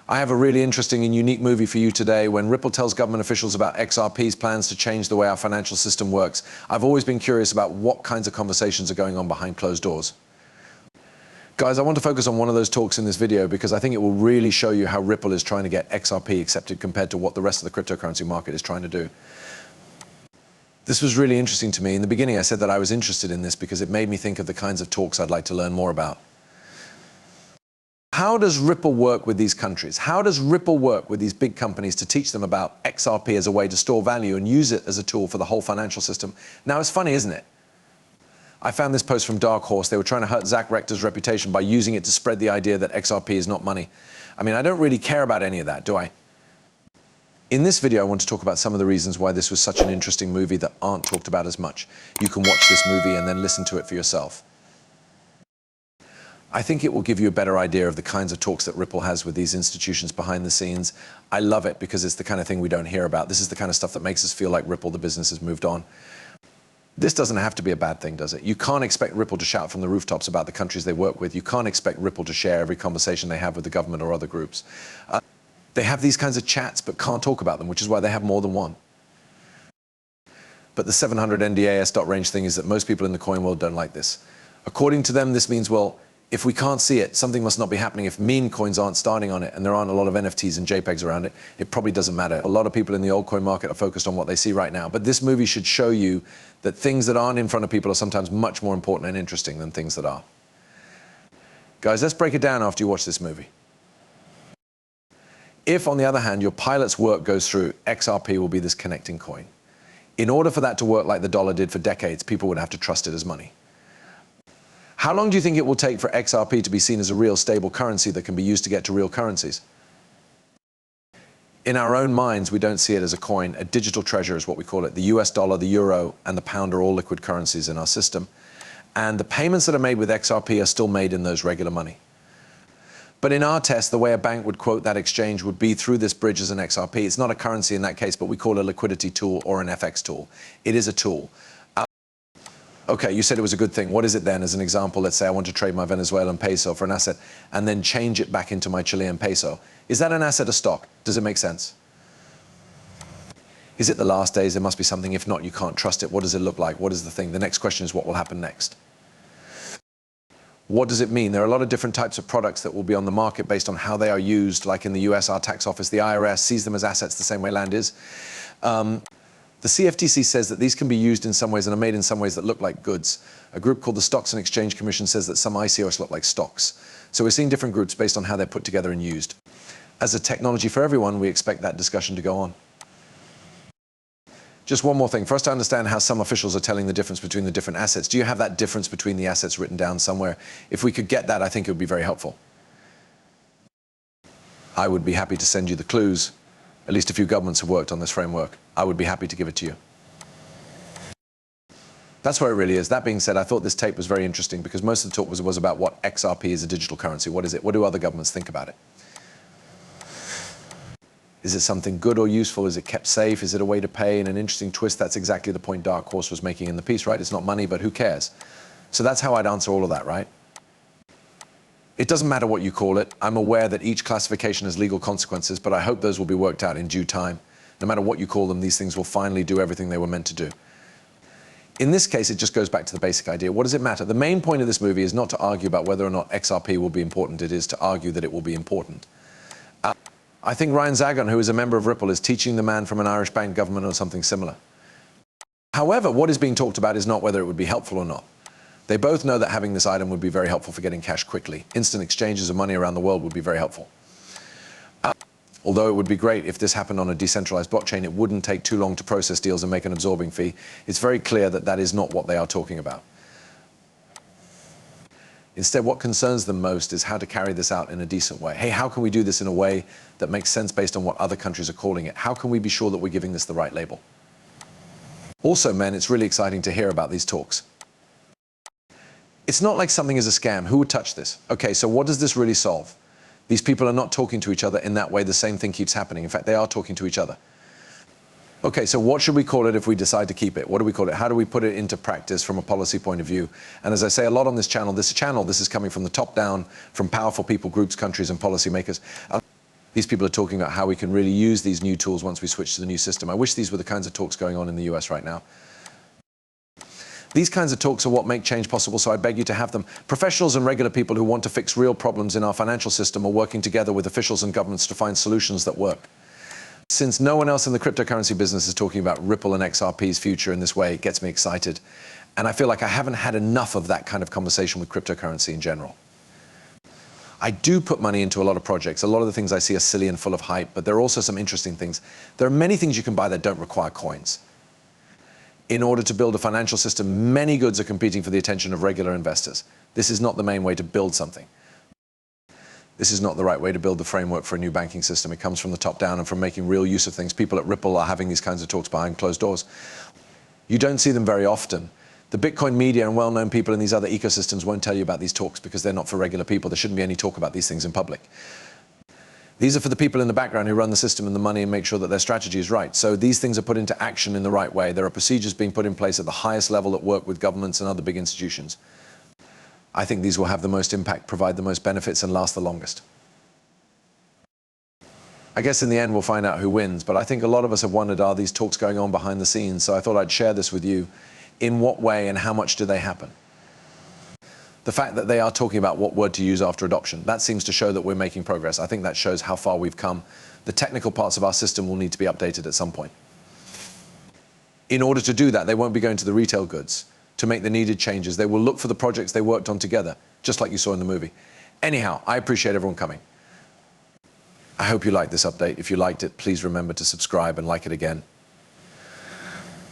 I have a really interesting and unique movie for you today. When Ripple tells government officials about XRP's plans to change the way our financial system works, I've always been curious about what kinds of conversations are going on behind closed doors. Guys, I want to focus on one of those talks in this video because I think it will really show you how Ripple is trying to get XRP accepted compared to what the rest of the cryptocurrency market is trying to do. This was really interesting to me. In the beginning, I said that I was interested in this because it made me think of the kinds of talks I'd like to learn more about. How does Ripple work with these countries? How does Ripple work with these big companies to teach them about XRP as a way to store value and use it as a tool for the whole financial system? Now, it's funny, isn't it? I found this post from Dark Horse. They were trying to hurt Zach Rector's reputation by using it to spread the idea that XRP is not money. I mean, I don't really care about any of that, do I? In this video, I want to talk about some of the reasons why this was such an interesting movie that aren't talked about as much. You can watch this movie and then listen to it for yourself. I think it will give you a better idea of the kinds of talks that Ripple has with these institutions behind the scenes. I love it because it's the kind of thing we don't hear about. This is the kind of stuff that makes us feel like Ripple, the business, has moved on. This doesn't have to be a bad thing, does it? You can't expect Ripple to shout from the rooftops about the countries they work with. You can't expect Ripple to share every conversation they have with the government or other groups. They have these kinds of chats but can't talk about them, which is why they have more than one. But the 700 NDAS.range thing is that most people in the coin world don't like this. According to them, this means, well, if we can't see it, something must not be happening. If meme coins aren't starting on it and there aren't a lot of NFTs and JPEGs around it, it probably doesn't matter. A lot of people in the altcoin market are focused on what they see right now. But this movie should show you that things that aren't in front of people are sometimes much more important and interesting than things that are. Guys, let's break it down after you watch this movie. If, on the other hand, your pilot's work goes through, XRP will be this connecting coin. In order for that to work like the dollar did for decades, people would have to trust it as money. How long do you think it will take for XRP to be seen as a real stable currency that can be used to get to real currencies? In our own minds, we don't see it as a coin. A digital treasure is what we call it. The US dollar, the euro, and the pound are all liquid currencies in our system. And the payments that are made with XRP are still made in those regular money. But in our test, the way a bank would quote that exchange would be through this bridge as an XRP. It's not a currency in that case, but we call it a liquidity tool or an FX tool. It is a tool. Okay, you said it was a good thing. What is it then? As an example, let's say I want to trade my Venezuelan peso for an asset and then change it back into my Chilean peso. Is that an asset or stock? Does it make sense? Is it the last days? There must be something. If not, you can't trust it. What does it look like? What is the thing? The next question is what will happen next? What does it mean? There are a lot of different types of products that will be on the market based on how they are used. Like in the US, our tax office, the IRS, sees them as assets the same way land is. The CFTC says that these can be used in some ways and are made in some ways that look like goods. A group called the Stocks and Exchange Commission says that some ICOs look like stocks. So we're seeing different groups based on how they're put together and used. As a technology for everyone, we expect that discussion to go on. Just one more thing. For us to understand how some officials are telling the difference between the different assets, do you have that difference between the assets written down somewhere? If we could get that, I think it would be very helpful. I would be happy to send you the clues. At least a few governments have worked on this framework. I would be happy to give it to you. That's where it really is. That being said, I thought this tape was very interesting because most of the talk was about what XRP is a digital currency. What is it? What do other governments think about it? Is it something good or useful? Is it kept safe? Is it a way to pay? In an interesting twist, that's exactly the point Dark Horse was making in the piece, right? It's not money, but who cares? So that's how I'd answer all of that, right? It doesn't matter what you call it. I'm aware that each classification has legal consequences, but I hope those will be worked out in due time. No matter what you call them, these things will finally do everything they were meant to do. In this case, it just goes back to the basic idea. What does it matter? The main point of this movie is not to argue about whether or not XRP will be important. It is to argue that it will be important. I think Ryan Zagon, who is a member of Ripple, is teaching the man from an Irish bank government or something similar. However, what is being talked about is not whether it would be helpful or not. They both know that having this item would be very helpful for getting cash quickly. Instant exchanges of money around the world would be very helpful. Although it would be great if this happened on a decentralized blockchain, it wouldn't take too long to process deals and make an absorbing fee. It's very clear that that is not what they are talking about. Instead, what concerns them most is how to carry this out in a decent way. Hey, how can we do this in a way that makes sense based on what other countries are calling it? How can we be sure that we're giving this the right label? Also, men, it's really exciting to hear about these talks. It's not like something is a scam. Who would touch this? Okay, so what does this really solve? These people are not talking to each other in that way. The same thing keeps happening. In fact, they are talking to each other. Okay, so what should we call it if we decide to keep it? What do we call it? How do we put it into practice from a policy point of view? And as I say a lot on this channel, this is coming from the top down, from powerful people, groups, countries, and policymakers. These people are talking about how we can really use these new tools once we switch to the new system. I wish these were the kinds of talks going on in the US right now. These kinds of talks are what make change possible, so I beg you to have them. Professionals and regular people who want to fix real problems in our financial system are working together with officials and governments to find solutions that work. Since no one else in the cryptocurrency business is talking about Ripple and XRP's future in this way, it gets me excited. And I feel like I haven't had enough of that kind of conversation with cryptocurrency in general. I do put money into a lot of projects. A lot of the things I see are silly and full of hype, but there are also some interesting things. There are many things you can buy that don't require coins. In order to build a financial system, many goods are competing for the attention of regular investors. This is not the main way to build something. This is not the right way to build the framework for a new banking system. It comes from the top down and from making real use of things. People at Ripple are having these kinds of talks behind closed doors. You don't see them very often. The Bitcoin media and well-known people in these other ecosystems won't tell you about these talks because they're not for regular people. There shouldn't be any talk about these things in public. These are for the people in the background who run the system and the money and make sure that their strategy is right. So these things are put into action in the right way. There are procedures being put in place at the highest level that work with governments and other big institutions. I think these will have the most impact, provide the most benefits, and last the longest. I guess in the end we'll find out who wins, but I think a lot of us have wondered, are these talks going on behind the scenes? So I thought I'd share this with you. In what way and how much do they happen? The fact that they are talking about what word to use after adoption, that seems to show that we're making progress. I think that shows how far we've come. The technical parts of our system will need to be updated at some point. In order to do that, they won't be going to the retail goods to make the needed changes. They will look for the projects they worked on together, just like you saw in the movie. Anyhow, I appreciate everyone coming. I hope you liked this update. If you liked it, please remember to subscribe and like it again.